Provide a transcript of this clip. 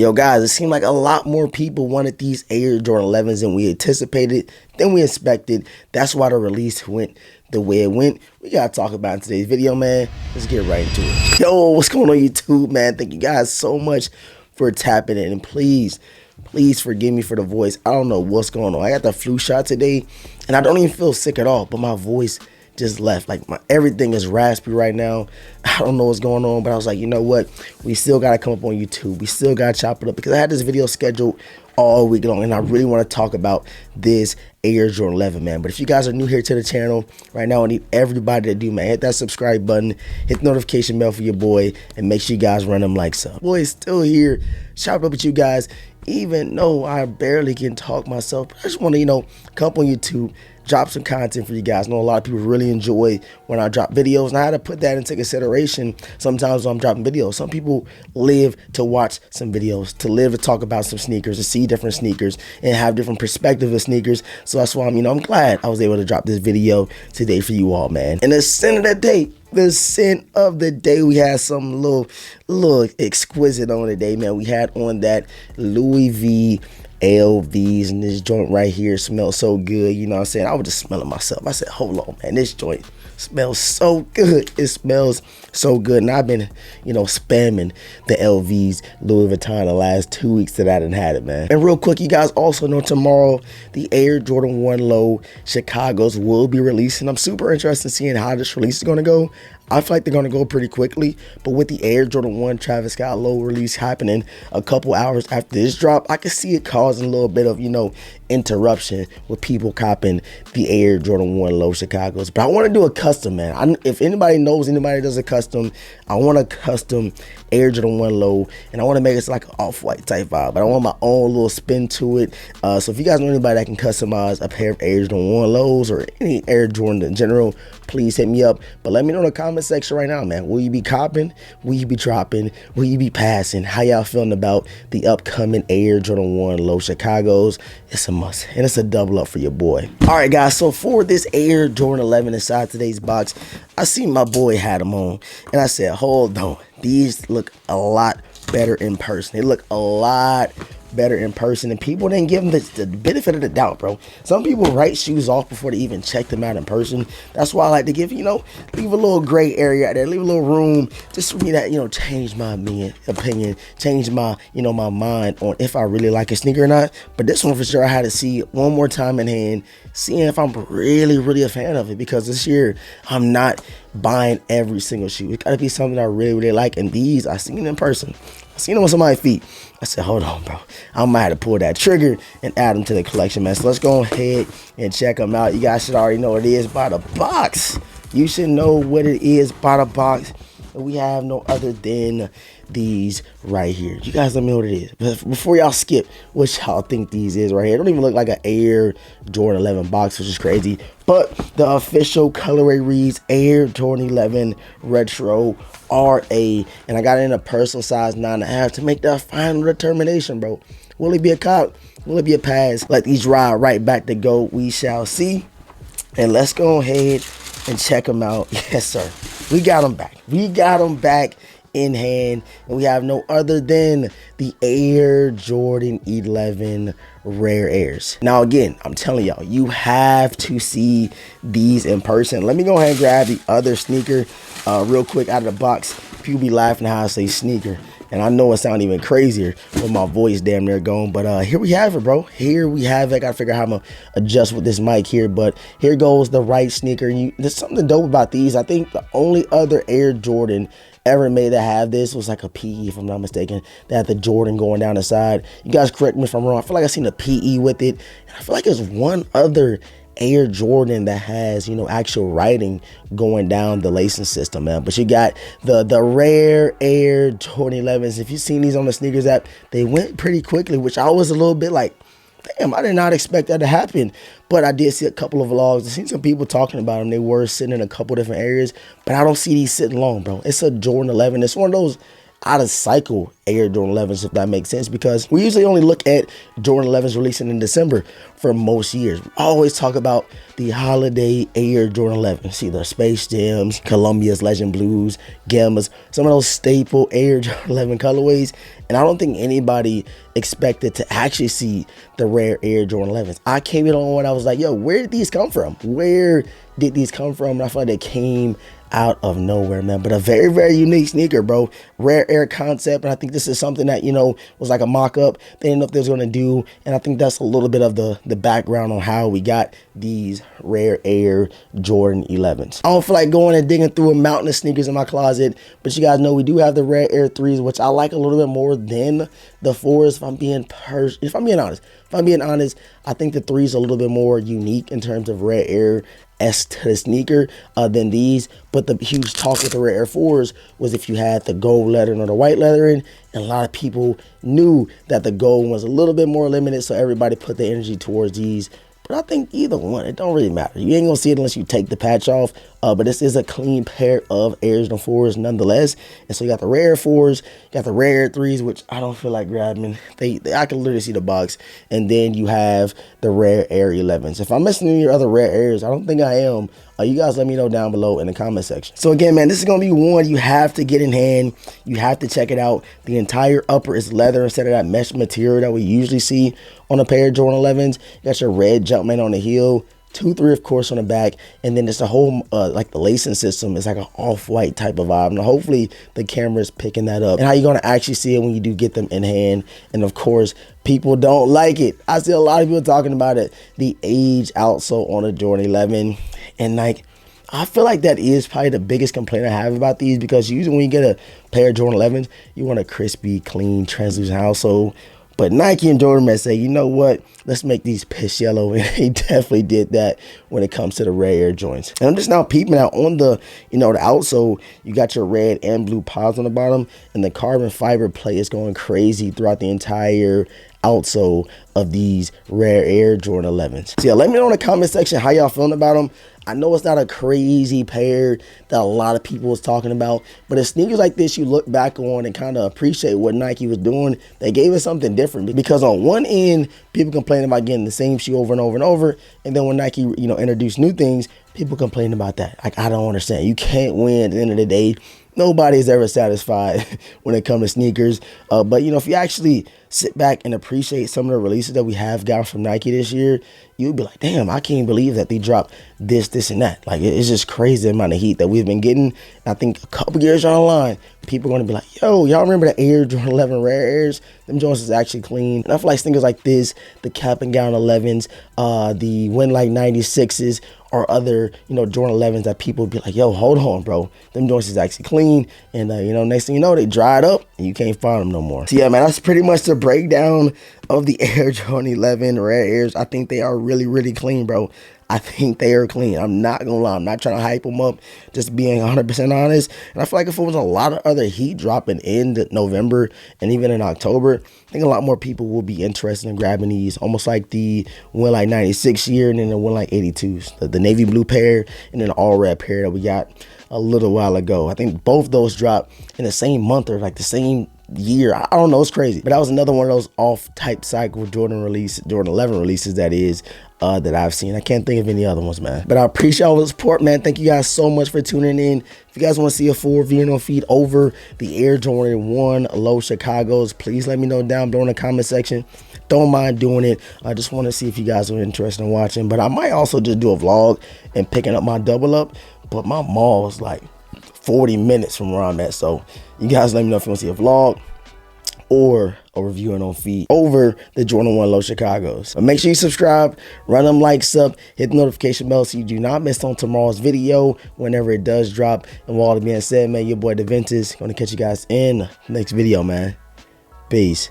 Yo, guys, it seemed like a lot more people wanted these Air Jordan 11s than we anticipated, than we expected. That's why the release went the way it went. We got to talk about it in today's video, man. Let's get right into it. Yo, what's going on YouTube, man? Thank you guys so much for tapping in. And please forgive me for the voice. I don't know what's going on. I got the flu shot today, and I don't even feel sick at all, but my voice just left. Like, everything is raspy right now. I don't know what's going on, but I was like, you know what? We still got to come up on YouTube. We still got to chop it up because I had this video scheduled all week long, and I really want to talk about this Air Jordan 11, man. But if you guys are new here to the channel right now, I need everybody to do, man, hit that subscribe button, hit the notification bell for your boy, and make sure you guys run them likes up. Boy, is still here, chop up with you guys, even though I barely can talk myself. I just want to, come up on YouTube, drop some content for you guys. I know a lot of people really enjoy when I drop videos, and I had to put that into consideration sometimes when I'm dropping videos. Some people live to watch some videos, to live to talk about some sneakers, to see different sneakers and have different perspective of sneakers. So that's why I'm glad I was able to drop this video today for you all, man. And the scent of the day, we had some little exquisite on today, man. We had on that Louis V LVs, and this joint right here smells so good. You know what I'm saying? I was just smelling myself. I said, hold on, man, this joint smells so good. It smells so good. And I've been, spamming the LVs, Louis Vuitton, the last 2 weeks that I done had it, man. And real quick, you guys also know tomorrow the Air Jordan 1 Low Chicago's will be releasing. I'm super interested in seeing how this release is going to go. I feel like they're going to go pretty quickly, but with the Air Jordan 1 Travis Scott Low release happening a couple hours after this drop, I can see it causing a little bit of, interruption with people copping the Air Jordan 1 Low Chicago's. But I want to do a custom, man. If anybody knows anybody does a custom, I want a custom Air Jordan 1 Low, and I want to make it like an off-white type vibe, but I want my own little spin to it. So if you guys know anybody that can customize a pair of Air Jordan 1 Lows or any Air Jordan in general, please hit me up. But let me know in the comment section right now, man. Will you be copping? Will you be dropping? Will you be passing? How y'all feeling about the upcoming Air Jordan 1 Low Chicago's? It's a must, and it's a double up for your boy. All right, guys, so for this Air Jordan 11 inside today's box, I seen my boy had them on, and I said, hold on, these look a lot better in person. They look a lot better in person, and people didn't give them the benefit of the doubt, bro. Some people write shoes off before they even check them out in person. That's why I like to give, leave a little gray area out there, leave a little room just for me that, change my opinion, change my, my mind on if I really like a sneaker or not. But this one for sure, I had to see it one more time in hand, seeing if I'm really a fan of it, because this year I'm not buying every single shoe. It's got to be something I really like, and these I seen in person. I seen them on somebody's feet. I said, hold on, bro. I might have to pull that trigger and add them to the collection, man. So let's go ahead and check them out. You guys should already know what it is by the box. You should know what it is by the box. And we have no other than these right here. You guys let me know what it is. But before y'all skip, what y'all think these is right here? It don't even look like an Air Jordan 11 box, which is crazy. But the official colorway reads Air Jordan 11 Retro RA. And I got it in a personal size 9.5 to make that final determination, bro. Will it be a cop? Will it be a pass? Let these ride right back to go. We shall see. And let's go ahead and check them out. Yes, sir. We got them back. We got them back in hand, and we have no other than the Air Jordan 11 Rare Airs. Now again, I'm telling y'all, you have to see these in person. Let me go ahead and grab the other sneaker real quick out of the box. People be laughing how I say sneaker, and I know it sounds even crazier with my voice damn near gone, but here we have it, bro. Here we have it. I gotta figure out how I'm gonna adjust with this mic here, but here goes the right sneaker. There's something dope about these. I think the only other Air Jordan ever made that have this was like a PE, if I'm not mistaken. They had the Jordan going down the side. You guys correct me if I'm wrong. I feel like I seen a PE with it, and I feel like there's one other Air Jordan that has, actual writing going down the lacing system, man. But you got the rare Air Jordan 11s. If you've seen these on the sneakers app, they went pretty quickly, which I was a little bit like, damn, I did not expect that to happen. But I did see a couple of vlogs. I seen some people talking about them. They were sitting in a couple different areas, but I don't see these sitting long, bro. It's a Jordan 11. It's one of those out of cycle Air Jordan 11s, if that makes sense, because we usually only look at Jordan 11s releasing in December for most years. We always talk about the holiday Air Jordan 11s. See the Space Jams, Columbia's Legend Blues, Gammas, some of those staple Air Jordan 11 colorways. And I don't think anybody expected to actually see the rare Air Jordan 11s. I came in on when I was like, yo, where did these come from? Where did these come from? And I feel like they came out of nowhere, man. But a very, very unique sneaker, bro. Rare Air concept. And I think this is something that, you know, was like a mock-up. They didn't know if they was going to do. And I think that's a little bit of the background on how we got these Rare Air Jordan 11s. I don't feel like going and digging through a mountain of sneakers in my closet, but you guys know we do have the Rare Air 3s, which I like a little bit more than the 4s, if I'm being honest. I think the 3s are a little bit more unique in terms of Rare Air to the sneaker than these. But the huge talk with the Rare Air 4s was if you had the gold lettering or the white lettering, and a lot of people knew that the gold was a little bit more limited, so everybody put the energy towards these. But I think either one, it don't really matter. You ain't gonna see it unless you take the patch off. But this is a clean pair of Air Jordan 4s nonetheless. And so you got the Rare 4s, you got the Rare 3s, which I don't feel like grabbing. I can literally see the box. And then you have the Rare Air 11s. If I'm missing any other Rare Airs, I don't think I am. You guys let me know down below in the comment section. So again, man, this is going to be one you have to get in hand. You have to check it out. The entire upper is leather instead of that mesh material that we usually see on a pair of Jordan 11s. You got your red Jumpman on the heel, 2-3 of course on the back, and then it's a whole like the lacing system is like an off-white type of vibe. And hopefully the camera is picking that up. And how you're going to actually see it when you do get them in hand. And of course, people don't like it. I see a lot of people talking about it. The age outsole on a Jordan 11. And like, I feel like that is probably the biggest complaint I have about these, because usually when you get a pair of Jordan 11s, you want a crispy, clean, translucent outsole. But Nike and Jordan may say, you know what, let's make these piss yellow. And they definitely did that when it comes to the Rare Air joints. And I'm just now peeping out on the, the outsole, you got your red and blue pods on the bottom, and the carbon fiber plate is going crazy throughout the entire outsole of these Rare Air Jordan 11s. So yeah, let me know in the comment section how y'all feeling about them. I know it's not a crazy pair that a lot of people was talking about, but as sneakers like this you look back on and kind of appreciate what Nike was doing. They gave us something different, because on one end, people complain about getting the same shoe over and over and over, and then when Nike, introduced new things, people complain about that. Like, I don't understand. You can't win at the end of the day. Nobody's ever satisfied when it comes to sneakers. But, if you actually sit back and appreciate some of the releases that we have gotten from Nike this year, you'll be like, damn, I can't believe that they dropped this, and that. Like, it's just crazy the amount of heat that we've been getting. I think a couple years down the line, people are going to be like, yo, y'all remember the Air Jordan 11 Rare Airs? Them joints is actually clean. And I feel like sneakers like this, the cap and gown 11s, the Win Like 96s, or other, Jordan 11s that people be like, yo, hold on, bro. Them joints is actually clean. And, next thing you know, they dried up and you can't find them no more. So, yeah, man, that's pretty much the breakdown of the Air Jordan 11 Rare Airs. I think they are really, really clean, bro. I think they are clean. I'm not going to lie. I'm not trying to hype them up, just being 100% honest. And I feel like if it was a lot of other heat dropping in November and even in October, I think a lot more people will be interested in grabbing these, almost like the Win Like 96 year and then the Win Like 82s, the navy blue pair and then the all red pair that we got a little while ago. I think both those dropped in the same month or like the same year. I don't know, it's crazy. But that was another one of those off type cycle Jordan 11 releases that that I've seen. I can't think of any other ones, man. But I appreciate all the support, man. Thank you guys so much for tuning in. If you guys want to see a full review and feed over the Air Jordan 1 Low Chicago's, please let me know down below in the comment section. Don't mind doing it. I just want to see if you guys are interested in watching. But I might also just do a vlog and picking up my double up. But my mall is like 40 minutes from where I'm at. So you guys let me know if you want to see a vlog or a review and on feed over the Jordan 1 Low Chicago's. But make sure you subscribe, run them likes up, hit the notification bell so you do not miss on tomorrow's video whenever it does drop. And with all that being said, man, your boy DaVincis, gonna catch you guys in the next video, man. Peace.